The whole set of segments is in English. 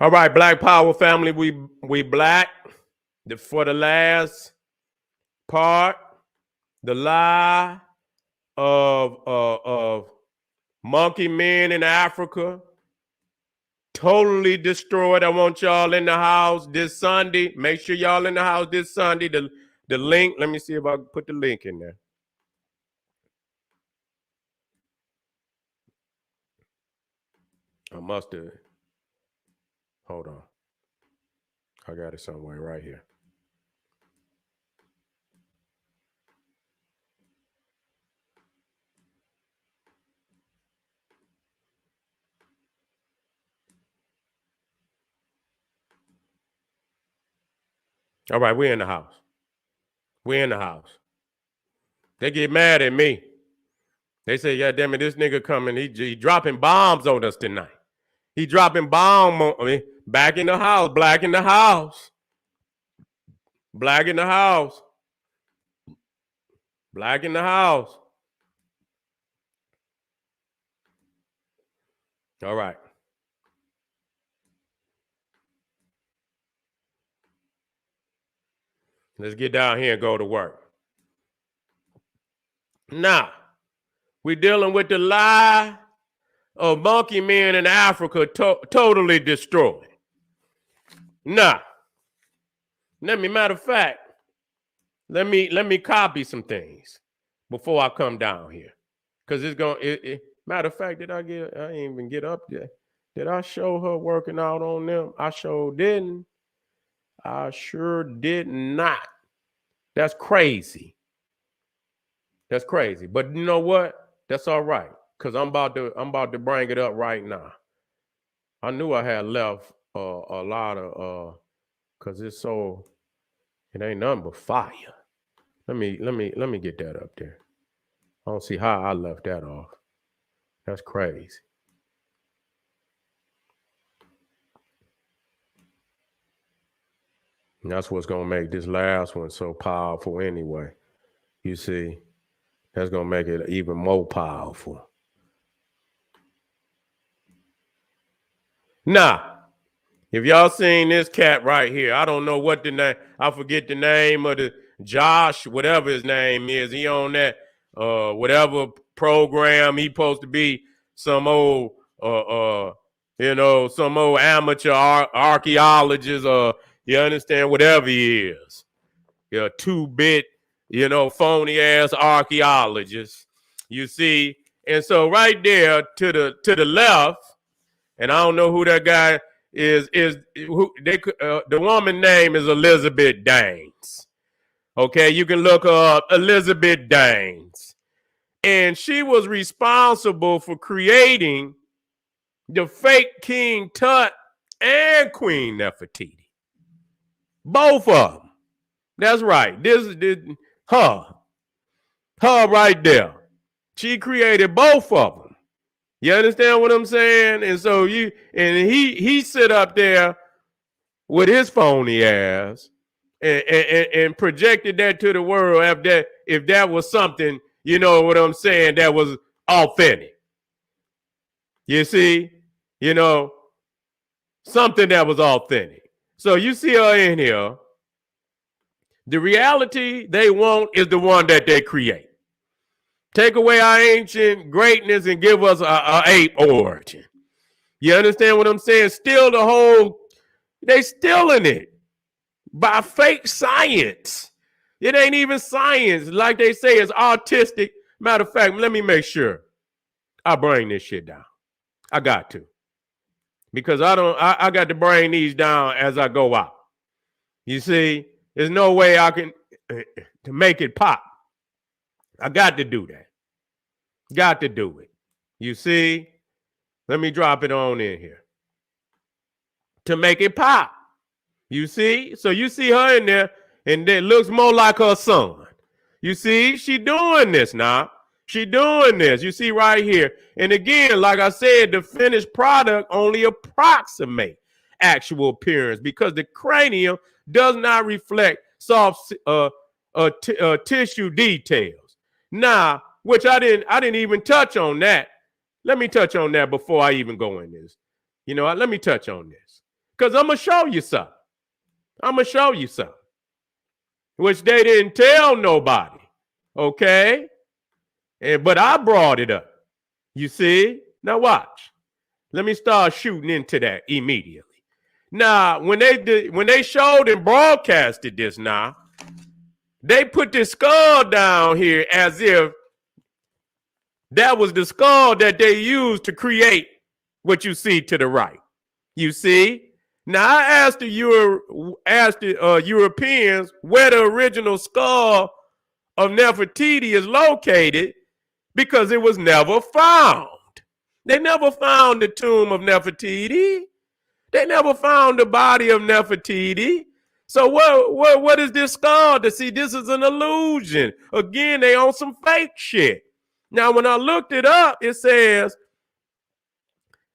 All right, Black Power family, we black. For the last part, the lie of monkey men in Africa, totally destroyed. I want y'all in the house this Sunday. Make sure y'all in the house this Sunday. The link, let me see if I can put the link in there. I must have. Hold on. I got it somewhere right here. All right, we're in the house. We're in the house. They get mad at me. They say, yeah, damn it, this nigga coming. He dropping bombs on us tonight. He dropping bomb on me. Back in the house. Black in the house. Black in the house. Black in the house. All right. Let's get down here and go to work. Now, we're dealing with the lie of monkey men in Africa totally destroyed. Now, matter of fact, let me copy some things before I come down here. Because it's going matter of fact, I didn't even get up there. Did I show her working out on them? I sure didn't. I sure did not. That's crazy. That's crazy. But you know what? That's all right. Because I'm about to bring it up right now. I knew I had left a lot of because it ain't nothing but fire. Let me get that up there. I don't see how I left that off. That's crazy. And that's what's gonna make this last one so powerful anyway. You see, that's gonna make it even more powerful. Now, if y'all seen this cat right here, I don't know what the name, I forget the name of the Josh, whatever his name is. He on that whatever program. He supposed to be some old some old amateur archaeologist, you understand, whatever he is. 2-bit, phony ass archaeologist. You see, and so right there to the left, and I don't know who that guy is who the woman name is Elizabeth Danes. Okay, you can look up Elizabeth Danes. And she was responsible for creating the fake King Tut and Queen Nefertiti. Both of them. That's right. This is her. Her right there. She created both of them. You understand what I'm saying? And so he sit up there with his phony ass and projected that to the world if that was something, you know what I'm saying, that was authentic. You see? Something that was authentic. So you see her in here. The reality they want is the one that they create. Take away our ancient greatness and give us a ape origin. You understand what I'm saying? Still they stealing it by fake science. It ain't even science. Like they say, it's artistic. Matter of fact, let me make sure I bring this shit down. I got to. Because I got to bring these down as I go out. You see, there's no way I can to make it pop. I got to do that. Got to do it. You see? Let me drop it on in here. To make it pop. You see? So you see her in there, and it looks more like her son. You see? She doing this now. She doing this. You see right here. And again, like I said, the finished product only approximate actual appearance because the cranium does not reflect soft tissue details. Now, which I didn't even touch on that. Let me touch on that before I even go in this. Let me touch on this. Because I'm going to show you something. I'm going to show you something. Which they didn't tell nobody. Okay? But I brought it up. You see? Now watch. Let me start shooting into that immediately. Now, when they showed and broadcasted this now, they put this skull down here as if that was the skull that they used to create what you see to the right. You see? Now, I asked the Europeans where the original skull of Nefertiti is located because it was never found. They never found the tomb of Nefertiti. They never found the body of Nefertiti. So what is this skull? To see, this is an illusion. Again, they on some fake shit. Now, when I looked it up, it says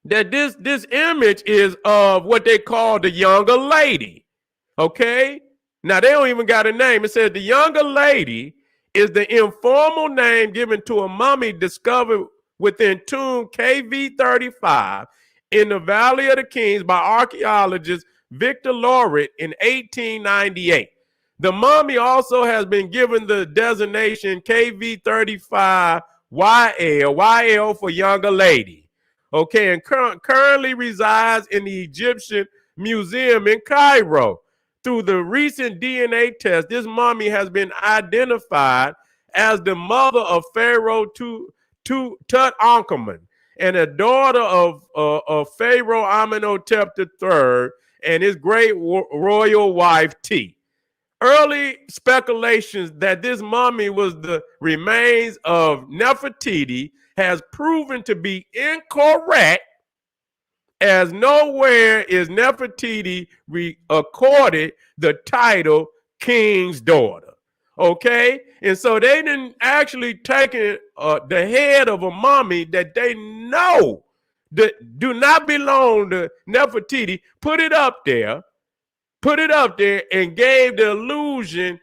that this image is of what they call the younger lady. Okay? Now, they don't even got a name. It says the younger lady is the informal name given to a mummy discovered within tomb KV35 in the Valley of the Kings by archaeologist Victor Lauret in 1898. The mummy also has been given the designation KV35YL, YL for younger lady. Okay, and currently resides in the Egyptian Museum in Cairo. Through the recent DNA test, this mummy has been identified as the mother of Pharaoh Tutankhamun and a daughter of Pharaoh Amenhotep III and his great royal wife T. Early speculations that this mummy was the remains of Nefertiti has proven to be incorrect, as nowhere is Nefertiti accorded the title king's daughter. Okay? And so they didn't actually take the head of a mummy that they know that do not belong to Nefertiti, put it up there, and gave the illusion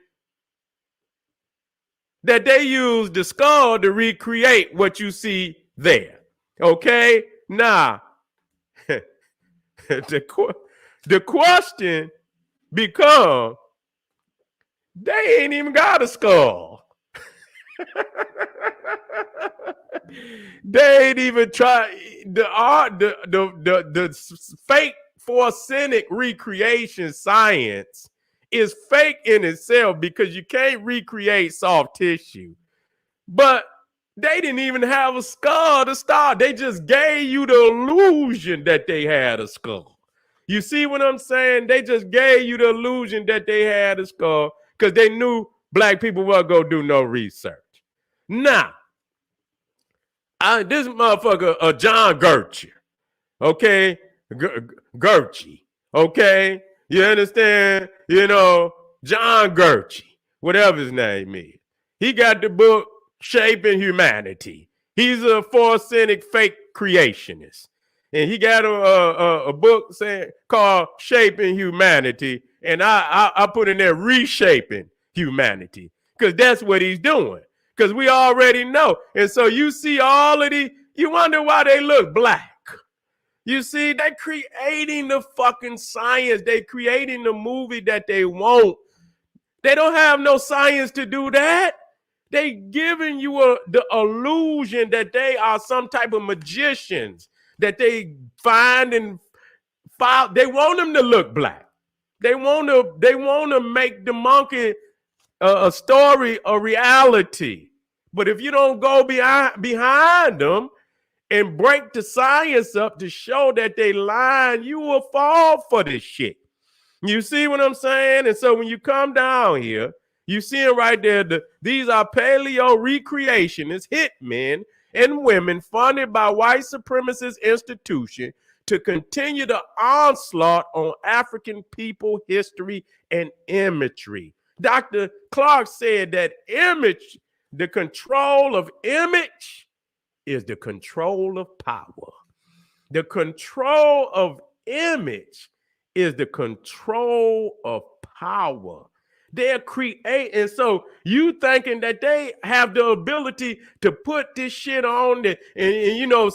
that they used the skull to recreate what you see there. Okay? Now, the question becomes, they ain't even got a skull. They ain't even try the fake forensic recreation science is fake in itself because you can't recreate soft tissue. But they didn't even have a skull to start. They just gave you the illusion that they had a skull. You see what I'm saying? They just gave you the illusion that they had a skull because they knew black people weren't going to do no research. Now, this motherfucker, John Gertrude, okay? Gertrude, okay? You understand? You know, John Gertrude, whatever his name is. He got the book Shaping Humanity. He's a forensic fake creationist. And he got a book called Shaping Humanity. And I put in there Reshaping Humanity. Because that's what he's doing. Because we already know. And so you see all of these, you wonder why they look black. You see, they creating the fucking science. They creating the movie that they want. They don't have no science to do that. They giving you the illusion that they are some type of magicians, that they find and file. They want them to look black. They want to make the monkey a story, a reality. But if you don't go behind them and break the science up to show that they lying, you will fall for this shit. You see what I'm saying? And so when you come down here, you see it right there. These are paleo recreationists, hitmen, and women funded by white supremacist institution to continue the onslaught on African people, history, and imagery. Dr. Clark said that the control of image is the control of power. The control of image is the control of power. They're creating. So you thinking that they have the ability to put this shit on and you know,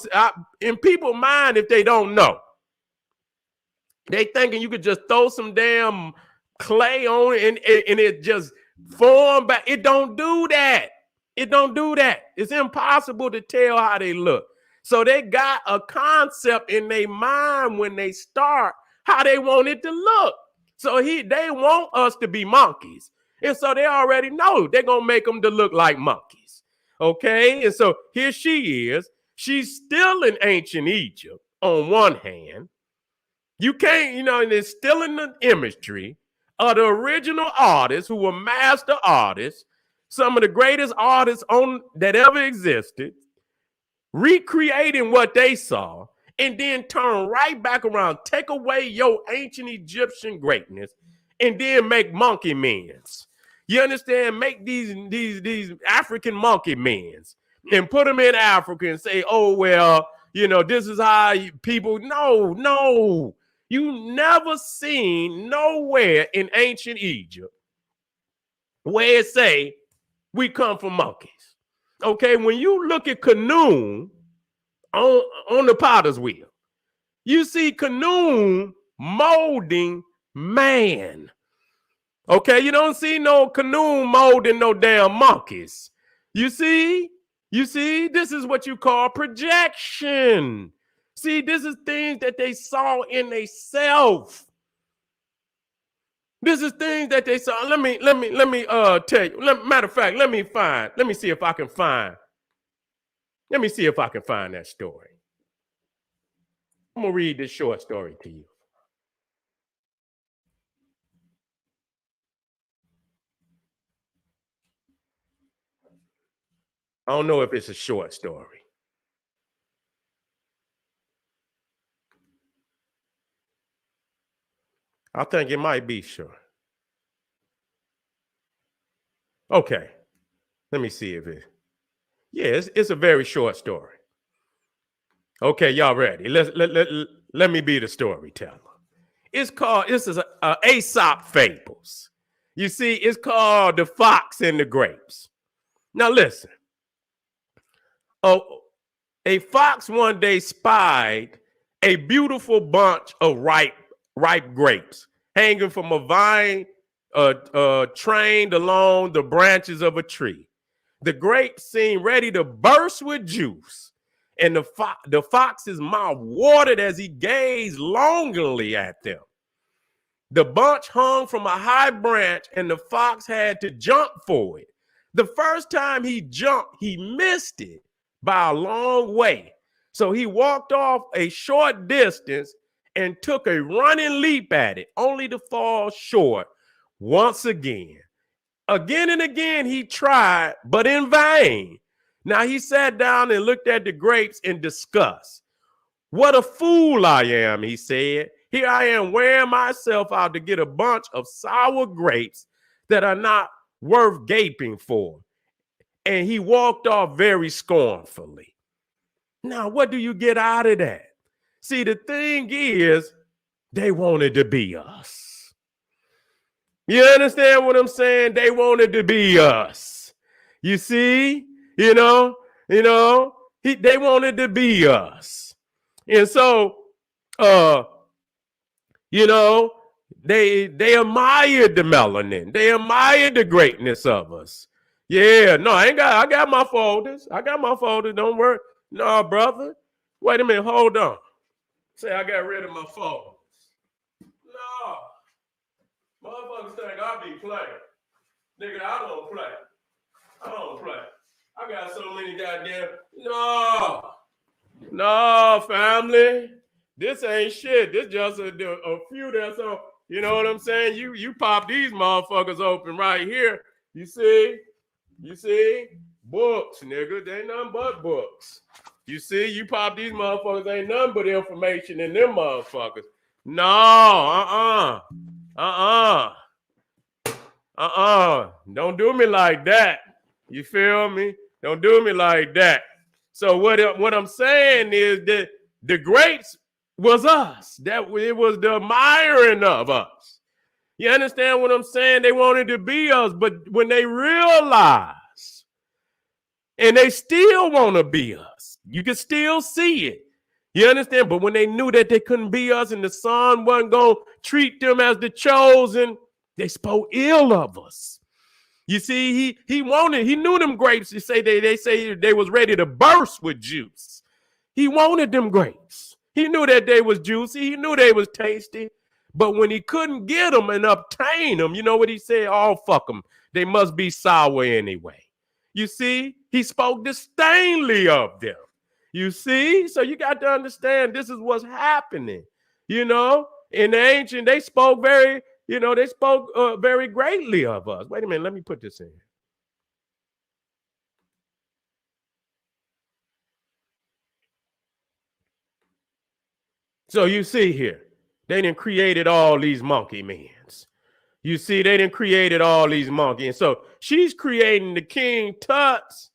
in people's mind if they don't know. They thinking you could just throw some damn clay on it and it just form back. It don't do that. It don't do that. It's impossible to tell how they look. So they got a concept in their mind when they start how they want it to look. So they want us to be monkeys. And so they already know they're going to make them to look like monkeys. Okay? And so here she is. She's still in ancient Egypt on one hand. You can't, and it's still in the imagery of the original artists who were master artists, some of the greatest artists that ever existed, recreating what they saw, and then turn right back around, take away your ancient Egyptian greatness, and then make monkey mens. You understand? Make these African monkey mens and put them in Africa and say, oh, well, this is how people. No. You never seen nowhere in ancient Egypt where it say we come from monkeys. Okay, when you look at Khnum on the potter's wheel, you see Khnum molding man. Okay, you don't see no Khnum molding no damn monkeys. You see, this is what you call projection. See, this is things that they saw in themselves. This is things that they saw. Let me tell you. Matter of fact, let me see if I can find that story. I'm gonna read this short story to you. I don't know if it's a short story. I think it might be short. Okay, let me see if it's a very short story. Okay, y'all ready? Let me be the storyteller. This is a Aesop Fables. You see, it's called The Fox and the Grapes. Now listen. A fox one day spied a beautiful bunch of ripe grapes hanging from a vine trained along the branches of a tree. The grapes seemed ready to burst with juice, and the fox's mouth watered as he gazed longingly at them. The bunch hung from a high branch, and the fox had to jump for it. The first time he jumped, he missed it by a long way. So he walked off a short distance and took a running leap at it, only to fall short once again. Again and again he tried, but in vain. Now he sat down and looked at the grapes in disgust. What a fool I am, he said. Here I am wearing myself out to get a bunch of sour grapes that are not worth gaping for. And he walked off very scornfully. Now, what do you get out of that? See, the thing is, they wanted to be us. You understand what I'm saying? They wanted to be us. You see? They wanted to be us. And so, they admired the melanin. They admired the greatness of us. Yeah, no, I got my folders. Don't worry. No, brother. Wait a minute. Hold on. Say I got rid of my folders. No. Motherfuckers think I be playing. Nigga, I don't play. I got so many goddamn. No, family. This ain't shit. This just a few that's on. You know what I'm saying? You pop these motherfuckers open right here. You see? Books, nigga. They ain't nothing but books. You see? You pop these motherfuckers, ain't nothing but information in them motherfuckers. No, Don't do me like that. You feel me? Don't do me like that. So what I'm saying is that the grapes was us. That it was the admiring of us. You understand what I'm saying? They wanted to be us, but when they realize, and they still want to be us, you can still see it. You understand? But when they knew that they couldn't be us and the son wasn't going to treat them as the chosen, they spoke ill of us. You see, he knew them grapes. They say they was ready to burst with juice. He wanted them grapes. He knew that they was juicy. He knew they was tasty. But when he couldn't get them and obtain them, you know what he said? Oh, fuck them. They must be sour anyway. You see, he spoke disdainfully of them. You see? So you got to understand this is what's happening. You know, in the ancient, they spoke very greatly of us. Wait a minute, let me put this in. So you see here, they done created all these monkey mens. You see, they done created all these monkeys. And so she's creating the King Tuts,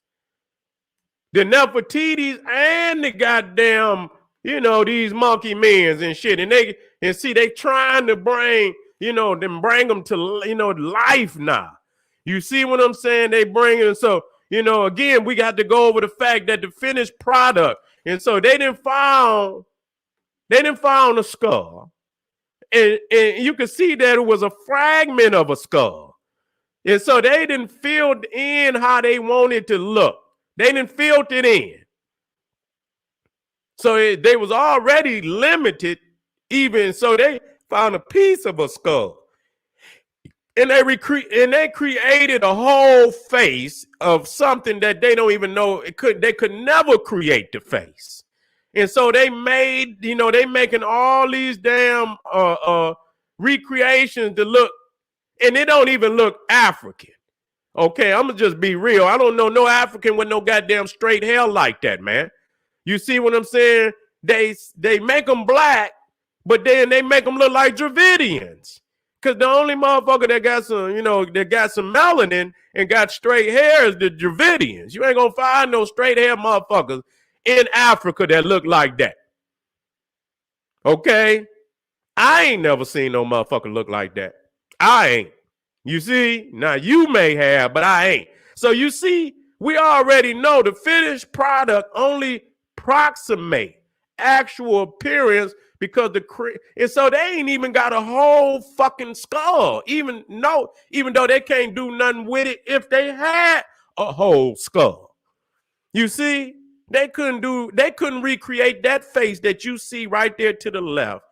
the Nefertitis, and the goddamn, these monkey mens and shit. And they trying to bring them to, life now. You see what I'm saying? They bring it. So, again, we got to go over the fact that the finished product. And so they didn't found a skull. And you can see that it was a fragment of a skull. And so they didn't fill in how they wanted to look. They didn't fill it in. So they was already limited even. So they found a piece of a skull. And they created a whole face of something that they don't even know they could never create the face. And so they made, they making all these damn recreations to look, and it don't even look African. Okay, I'm gonna just be real. I don't know no African with no goddamn straight hair like that, man. You see what I'm saying? They make them black, but then they make them look like Dravidians. Cause the only motherfucker that got some melanin and got straight hair is the Dravidians. You ain't gonna find no straight hair motherfuckers in Africa that look like that. Okay? I ain't never seen no motherfucker look like that. I ain't. You see? Now you may have, but I ain't. So you see, we already know the finished product only approximate actual appearance because and so they ain't even got a whole fucking skull. Even though they can't do nothing with it if they had a whole skull. You see? They couldn't recreate that face that you see right there to the left,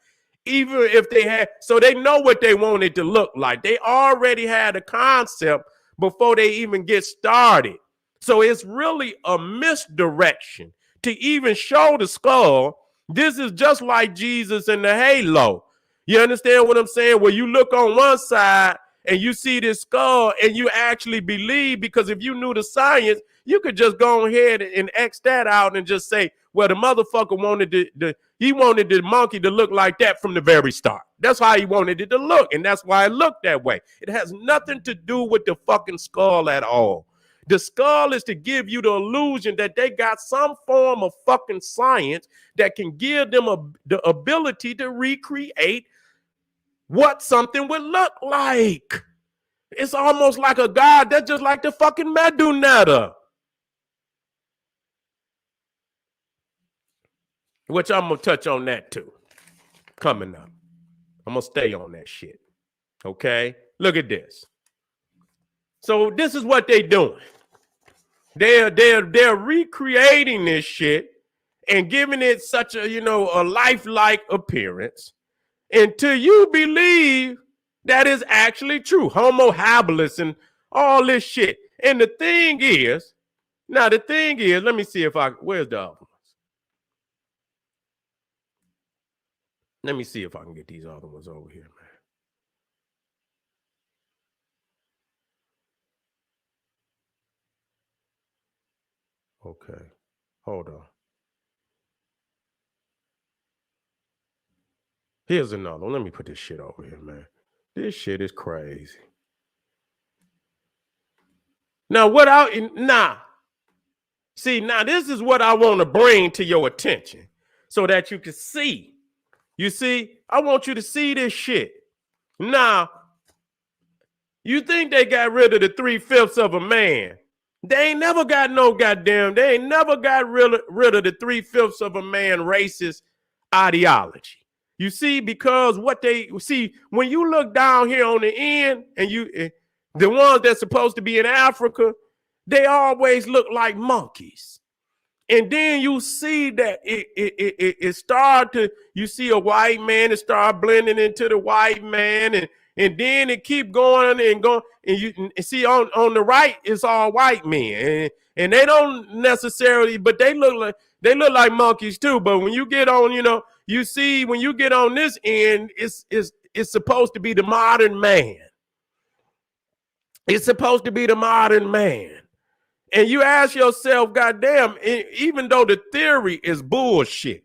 even if they had. So they know what they wanted to look like. They already had a concept before they even get started. So it's really a misdirection to even show the skull. This is just like Jesus and the halo. You understand what I'm saying? Where you look on one side and you see this skull and you actually believe, because if you knew the science, you could just go ahead and X that out and just say, well, the motherfucker wanted he wanted the monkey to look like that from the very start. That's how he wanted it to look, and that's why it looked that way. It has nothing to do with the fucking skull at all. The skull is to give you the illusion that they got some form of fucking science that can give them the ability to recreate what something would look like. It's almost like a god that's just like the fucking Medunetta. Which I'm going to touch on that too. Coming up. I'm going to stay on that shit. Okay? Look at this. So this is what they doing. They're recreating this shit and giving it such a, a lifelike appearance until you believe that is actually true. Homo habilis and all this shit. And the thing is, let me see where's the other ones? Let me see if I can get these other ones over here, man. Okay, hold on. Here's another one. Let me put this shit over here, man. This shit is crazy. Now, this is what I want to bring to your attention so that you can see. You see, I want you to see this shit. Now, you think they got rid of the 3/5 of a man They ain't never got no goddamn, they ain't never got rid of the 3/5 of a man racist ideology. You see, because what they see, when you look down here on the end and the ones that's supposed to be in Africa, they always look like monkeys. And then you see that it start to, you see a white man, it start blending into the white man, and then it keep going and going, and you see on the right it's all white men, and they don't necessarily, but they look like monkeys too. But when you get on, you see when you get on this end, it's supposed to be the modern man. It's supposed to be the modern man. And you ask yourself, goddamn, even though the theory is bullshit.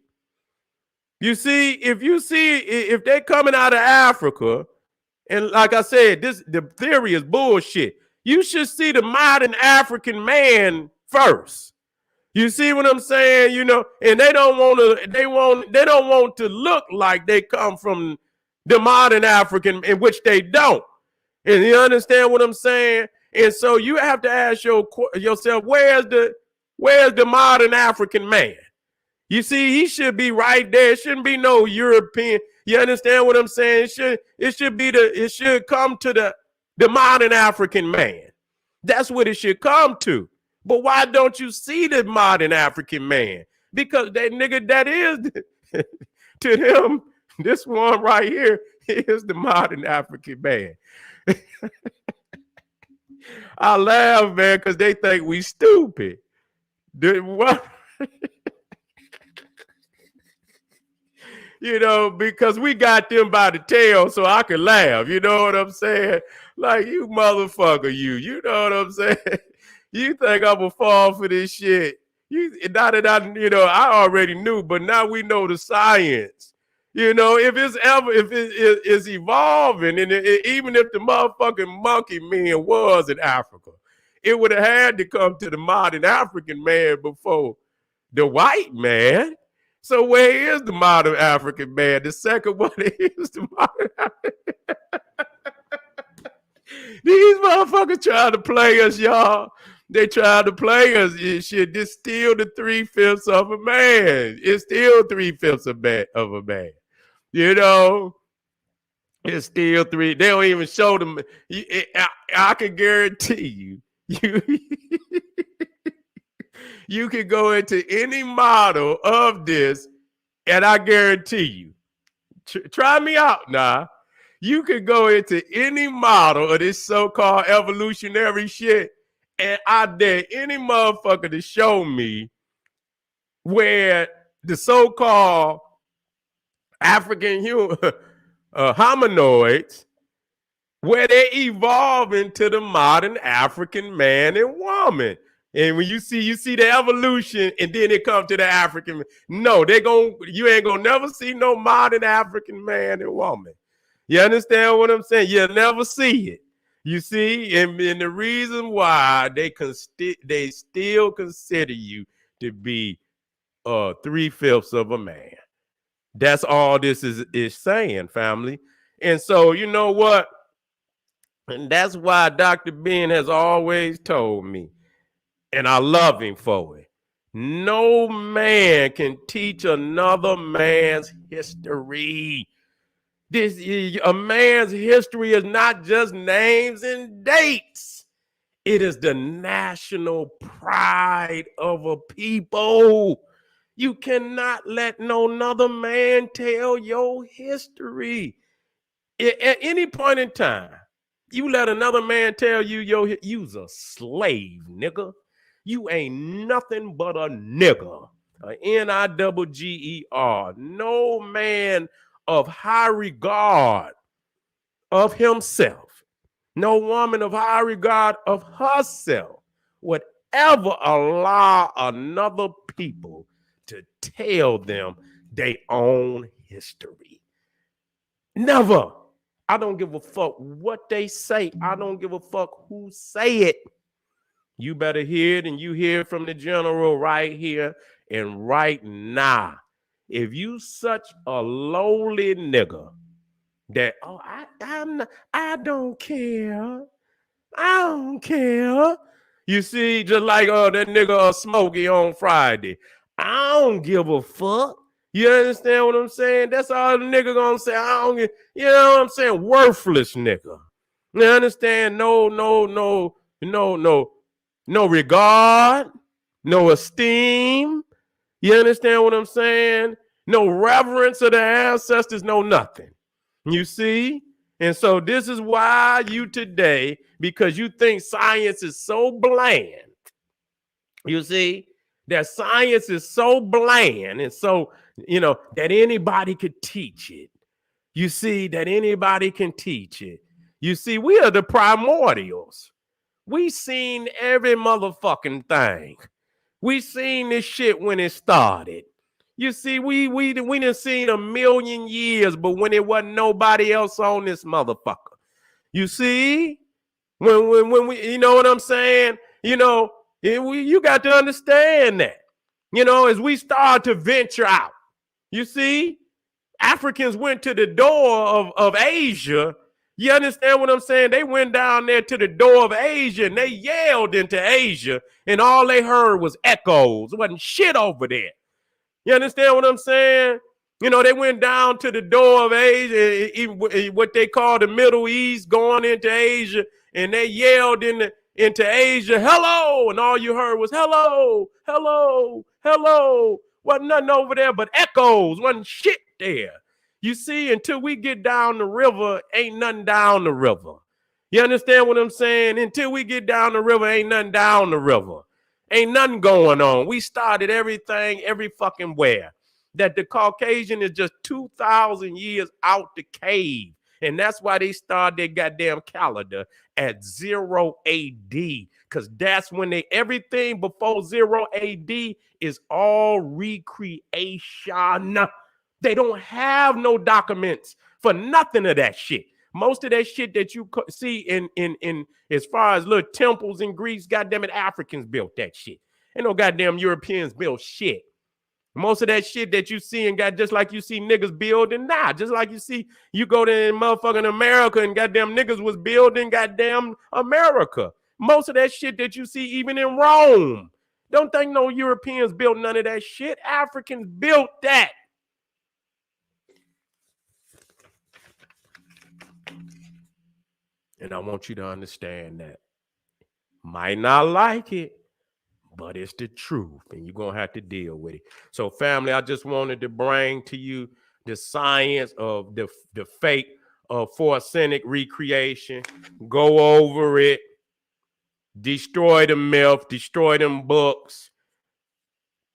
You see, if they're coming out of Africa, and like I said, the theory is bullshit. You should see the modern African man first. You see what I'm saying? And they don't want to look like they come from the modern African, in which they don't. And you understand what I'm saying? And so you have to ask yourself, where's the modern African man? You see, he should be right there. It shouldn't be no European. You understand what I'm saying? It should come to the modern African man. That's what it should come to. But why don't you see the modern African man? Because that nigga, that is to them, this one right here is the modern African man. I laugh, man, because they think we stupid. What? Because we got them by the tail, so I can laugh. You know what I'm saying? Like, you motherfucker, you know what I'm saying? You think I'm gonna fall for this shit? I already knew, but now we know the science. If it is evolving, and even if the motherfucking monkey man was in Africa, it would have had to come to the modern African man before the white man. So where is the modern African man? The second one is the modern African. These motherfuckers trying to play us, y'all. They trying to play us. Shit, this still the 3/5 of a man. It's still 3/5 of a man. It's still three. They don't even show them. I can guarantee you can go into any model of this, and I guarantee you, try me out now. You can go into any model of this so-called evolutionary shit, and I dare any motherfucker to show me where the so-called African hominoids, where they evolve into the modern African man and woman. And when you see the evolution, and then it comes to the African. No, you ain't gonna never see no modern African man and woman. You understand what I'm saying? You'll never see it. You see, and the reason why they still consider you to be 3/5 of a man. That's all this is saying, family. And so, you know what? And that's why Dr. Ben has always told me, and I love him for it. No man can teach another man's history. A man's history is not just names and dates. It is the national pride of a people. You cannot let no other man tell your history. At any point in time, you let another man tell you you's a slave, nigga. You ain't nothing but a nigga. N-I-double-G-E-R. No man of high regard of himself, no woman of high regard of herself would ever allow another people to tell them their own history. Never. I don't give a fuck what they say. I don't give a fuck who say it. You better hear it, and you hear it from the general right here and right now. If you such a lowly nigga that, I don't care. I don't care. You see, just like that nigga Smokey on Friday. I don't give a fuck. You understand what I'm saying? That's all the nigga gonna say. I don't get, you know what I'm saying? Worthless nigga. You understand? No regard, no esteem. You understand what I'm saying? No reverence of the ancestors, no nothing. You see? And so this is why you today, because you think science is so bland, you see, that science is so bland and so, that anybody could teach it. You see, that anybody can teach it. You see, we are the primordials. We seen every motherfucking thing. We seen this shit when it started. You see, we done seen a million years, but when it wasn't nobody else on this motherfucker. You see, when we, you know what I'm saying? You got to understand that. As we start to venture out, you see, Africans went to the door of Asia. You understand what I'm saying? They went down there to the door of Asia and they yelled into Asia, and all they heard was echoes. It wasn't shit over there. You understand what I'm saying? They went down to the door of Asia, what they call the Middle East, going into Asia, and they yelled into Asia, hello, and all you heard was hello, hello, hello. Wasn't nothing over there but echoes, wasn't shit there. You see, until we get down the river, ain't nothing down the river. You understand what I'm saying? Until we get down the river, ain't nothing down the river. Ain't nothing going on. We started everything, every fucking where. That the Caucasian is just 2,000 years out the cave. And that's why they started their goddamn calendar at 0 AD. Because that's when everything before 0 AD is all recreation. They don't have no documents for nothing of that shit. Most of that shit that you see in as far as little temples in Greece, goddamn it, Africans built that shit. Ain't no goddamn Europeans built shit. Most of that shit that you see and got just like you see niggas building now, just like you go to motherfucking America and goddamn niggas was building goddamn America. Most of that shit that you see even in Rome. Don't think no Europeans built none of that shit. Africans built that. And I want you to understand that. Might not like it, but it's the truth, and you're going to have to deal with it. So, family, I just wanted to bring to you the science of the fate of photosynthetic recreation. Go over it. Destroy the myth. Destroy them books.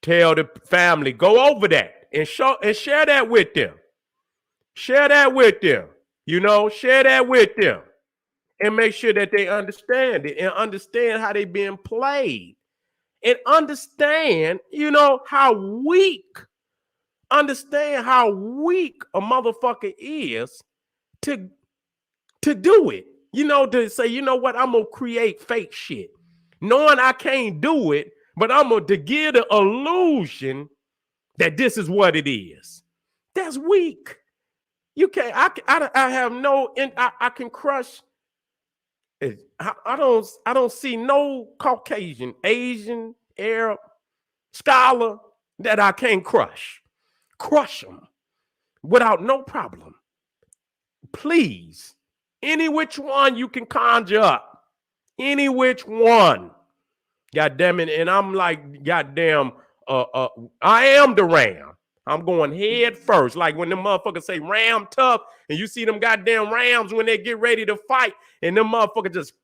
Tell the family. Go over that and share that with them. Share that with them. Share that with them. And make sure that they understand it and understand how they being played. And understand, how weak a motherfucker is to do it. To say, you know what, I'm going to create fake shit. Knowing I can't do it, but I'm going to give the illusion that this is what it is. That's weak. You can't, I have no, I can crush. I don't see no Caucasian, Asian, Arab scholar that I can't crush. Crush them without no problem. Please, any which one you can conjure up, any which one. God damn it, and I'm like, goddamn, I am the ram. I'm going head first. Like when the motherfuckers say ram tough, and you see them goddamn rams when they get ready to fight, and them motherfuckers just,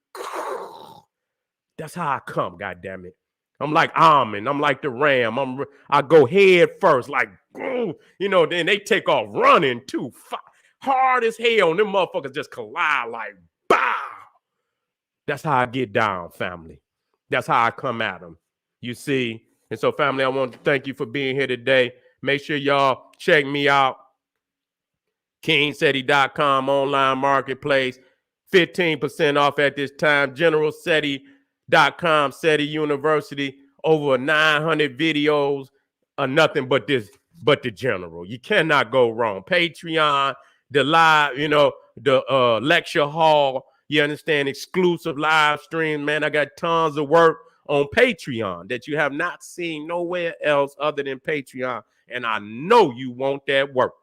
that's how I come, goddamn it. I'm like almond. I'm like the ram. I go head first, like, then they take off running too. Hard as hell, and them motherfuckers just collide like, bow. That's how I get down, family. That's how I come at them. You see? And so, family, I want to thank you for being here today. Make sure y'all check me out. KingSeti.com online marketplace. 15% off at this time. GeneralSeti.com, Seti University. Over 900 videos of nothing but the general. You cannot go wrong. Patreon, the live, the lecture hall. You understand? Exclusive live stream, man. I got tons of work on Patreon that you have not seen nowhere else other than Patreon. And I know you want that work.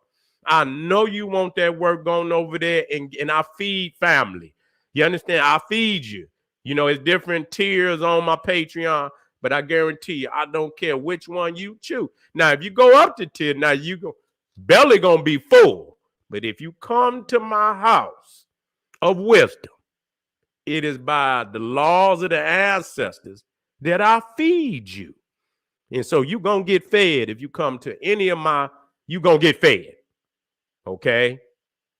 I know you want that work going over there, and I feed family. You understand? I feed you. You know, it's different tiers on my Patreon, but I guarantee you, I don't care which one you choose. Now, if you go up to tier, now you go belly gonna be full. But if you come to my house of wisdom, it is by the laws of the ancestors that I feed you. And so you're going to get fed. If you come to any of my, you're going to get fed. Okay?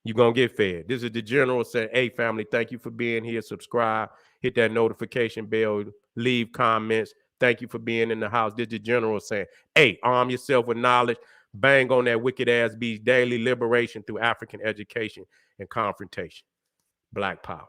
You're going to get fed. This is the general saying, hey, family, thank you for being here. Subscribe, hit that notification bell, leave comments. Thank you for being in the house. This is the general saying, hey, arm yourself with knowledge. Bang on that wicked ass beast. Daily liberation through African education and confrontation. Black power.